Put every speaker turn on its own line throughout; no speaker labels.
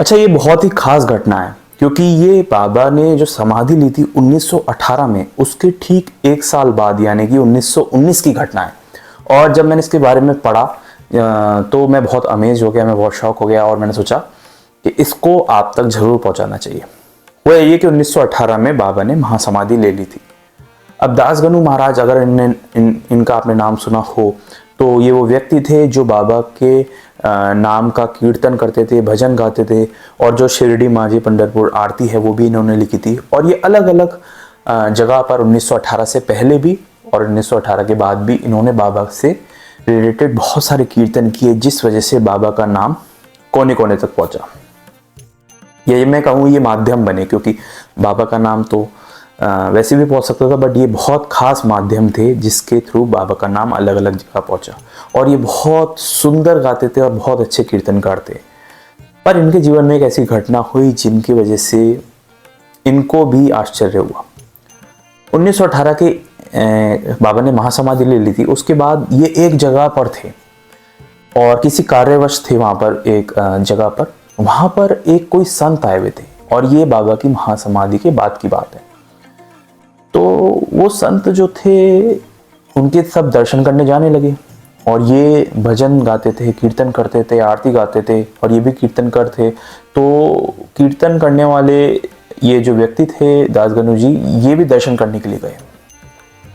अच्छा, ये बहुत ही खास घटना है क्योंकि ये बाबा ने जो समाधि ली थी 1918 में, उसके ठीक एक साल बाद यानी कि 1919 की घटना है। और जब मैंने इसके बारे में पढ़ा तो मैं बहुत अमेज हो गया, मैं बहुत शॉक हो गया और मैंने सोचा कि इसको आप तक जरूर पहुंचाना चाहिए। वो ये कि 1918 में बाबा ने महासमाधि ले ली थी। अब दासगनु महाराज, अगर इनका आपने नाम सुना हो, तो ये वो व्यक्ति थे जो बाबा के नाम का कीर्तन करते थे, भजन गाते थे, और जो शिरडी माझी पंढरपुर आरती है वो भी इन्होंने लिखी थी। और ये अलग अलग जगह पर 1918 से पहले भी और 1918 के बाद भी इन्होंने बाबा से रिलेटेड बहुत सारे कीर्तन किए, जिस वजह से बाबा का नाम कोने कोने तक पहुंचा। ये मैं कहूँ ये माध्यम बने, क्योंकि बाबा का नाम तो वैसे भी पहुंच सकता था, बट ये बहुत खास माध्यम थे जिसके थ्रू बाबा का नाम अलग अलग जगह पहुंचा। और ये बहुत सुंदर गाते थे और बहुत अच्छे कीर्तनकार थे। पर इनके जीवन में एक ऐसी घटना हुई जिनकी वजह से इनको भी आश्चर्य हुआ। 1918 के बाबा ने महासमाधि ले ली थी। उसके बाद ये एक जगह पर थे और किसी कार्यवश थे वहां पर, एक जगह पर। वहां पर एक कोई संत आए हुए थे और ये बाबा की महासमाधि के बाद की बात है। तो वो संत जो थे उनके सब दर्शन करने जाने लगे और ये भजन गाते थे, कीर्तन करते थे, आरती गाते थे और ये भी कीर्तनकार थे। तो कीर्तन करने वाले ये जो व्यक्ति थे दासगनु जी, ये भी दर्शन करने के लिए गए।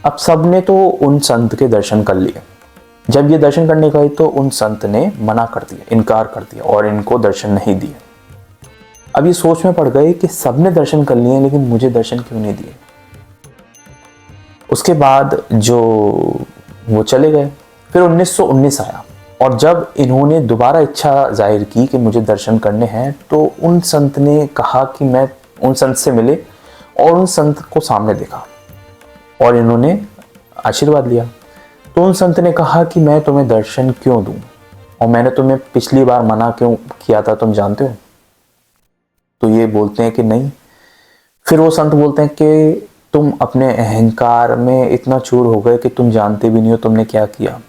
अब सबने तो उन संत के दर्शन कर लिए। जब ये दर्शन करने गए तो उन संत ने मना कर दिया, इनकार कर दिया और इनको दर्शन नहीं दिए। अब ये सोच में पड़ गए कि सबने दर्शन कर लिए लेकिन मुझे दर्शन क्यों नहीं दिए। उसके बाद जो वो चले गए। फिर 1919 आया और जब इन्होंने दोबारा इच्छा जाहिर की कि मुझे दर्शन करने हैं, तो उन संत ने कहा कि मैं उन संत से मिले और उन संत को सामने देखा और इन्होंने आशीर्वाद लिया। तो उन संत ने कहा कि मैं तुम्हें दर्शन क्यों दूं और मैंने तुम्हें पिछली बार मना क्यों किया था, तुम जानते हो? तो ये बोलते हैं कि नहीं। फिर वो संत बोलते हैं कि तुम अपने अहंकार में इतना चूर हो गए कि तुम जानते भी नहीं हो तुमने क्या किया।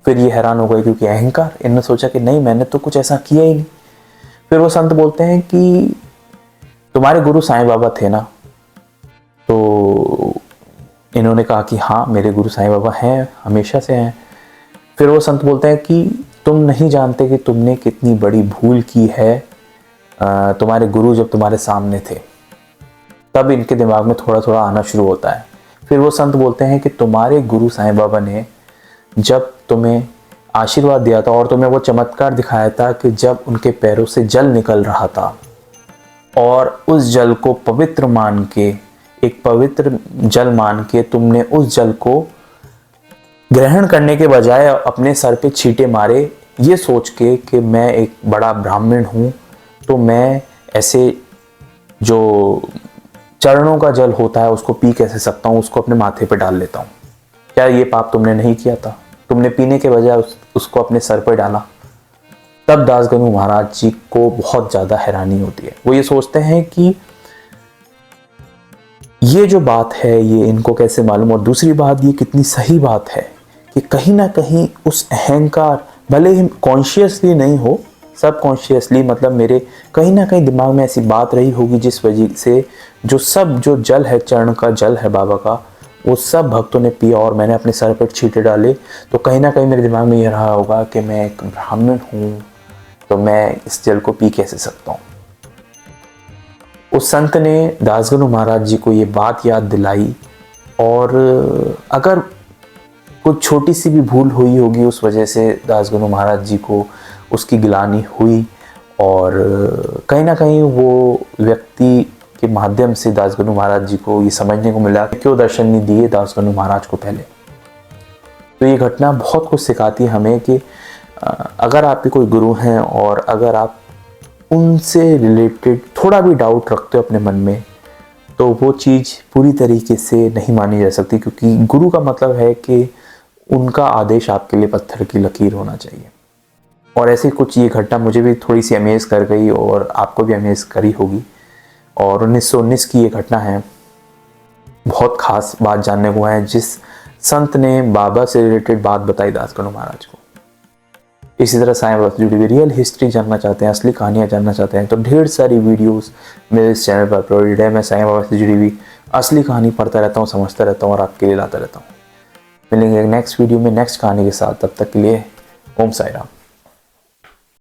फिर ये हैरान हो गए क्योंकि अहंकार, इन्होंने सोचा कि नहीं, मैंने तो कुछ ऐसा किया ही नहीं। फिर वो संत बोलते हैं कि तुम्हारे गुरु साईं बाबा थे ना? तो इन्होंने कहा कि हाँ, मेरे गुरु साईं बाबा हैं, हमेशा से हैं। फिर वो संत बोलते हैं कि तुम नहीं जानते कि तुमने कितनी बड़ी भूल की है। तुम्हारे गुरु जब तुम्हारे सामने थे तब इनके दिमाग में थोड़ा थोड़ा आना शुरू होता है। फिर वो संत बोलते हैं कि तुम्हारे गुरु साईं बाबा ने जब तुम्हें आशीर्वाद दिया था और तुम्हें वो चमत्कार दिखाया था कि जब उनके पैरों से जल निकल रहा था और उस जल को पवित्र मान के, एक पवित्र जल मान के तुमने उस जल को ग्रहण करने के बजाय अपने सर पे छींटे मारे, ये सोच के कि मैं एक बड़ा ब्राह्मण हूँ तो मैं ऐसे जो चरणों का जल होता है उसको पी कैसे सकता हूँ, उसको अपने माथे पे डाल लेता हूँ। क्या ये पाप तुमने नहीं किया था? तुमने पीने के बजाय उसको अपने सर पर डाला। तब दासगनु महाराज जी को बहुत ज़्यादा हैरानी होती है। वो ये सोचते हैं कि ये जो बात है ये इनको कैसे मालूम, और दूसरी बात ये कितनी सही बात है कि कहीं ना कहीं उस अहंकार, भले ही कॉन्शियसली नहीं हो, सब कॉन्शियसली, मतलब मेरे कहीं ना कहीं दिमाग में ऐसी बात रही होगी जिस वजह से जो जल है, चरण का जल है बाबा का, वो सब भक्तों ने पिया और मैंने अपने सर पर छींटे डाले। तो कहीं ना कहीं मेरे दिमाग में ये रहा होगा कि मैं एक ब्राह्मण हूँ तो मैं इस जल को पी कैसे सकता हूँ। उस संत ने दासगनु महाराज जी को ये बात याद दिलाई और अगर कुछ छोटी सी भी भूल हुई होगी उस वजह से दासगनु महाराज जी को उसकी गिलानी हुई और कहीं ना कहीं वो व्यक्ति के माध्यम से दासगनु महाराज जी को ये समझने को मिला कि क्यों दर्शन नहीं दिए दासगनु महाराज को पहले। तो ये घटना बहुत कुछ सिखाती है हमें कि अगर आपके कोई गुरु हैं और अगर आप उनसे रिलेटेड थोड़ा भी डाउट रखते हो अपने मन में, तो वो चीज़ पूरी तरीके से नहीं मानी जा सकती, क्योंकि गुरु का मतलब है कि उनका आदेश आपके लिए पत्थर की लकीर होना चाहिए। और ऐसी कुछ ये घटना मुझे भी थोड़ी सी अमेज़ कर गई और आपको भी अमेज़ करी होगी। और 1919 की ये घटना है, बहुत ख़ास बात जानने को है जिस संत ने बाबा से रिलेटेड बात बताई दासगनु महाराज को। इसी तरह साईं बाबा से जुड़ी हुई रियल हिस्ट्री जानना चाहते हैं, असली कहानियाँ जानना चाहते हैं, तो ढेर सारी वीडियोस मेरे इस चैनल पर अपलोडेड है। मैं साईं बाबा से जुड़ी हुई असली कहानी पढ़ता रहता हूँ, समझता रहता हूँ और आपके लिए लाता रहता हूँ। मिलेंगे नेक्स्ट वीडियो में नेक्स्ट कहानी के साथ, तब तक के लिए ओम साई राम।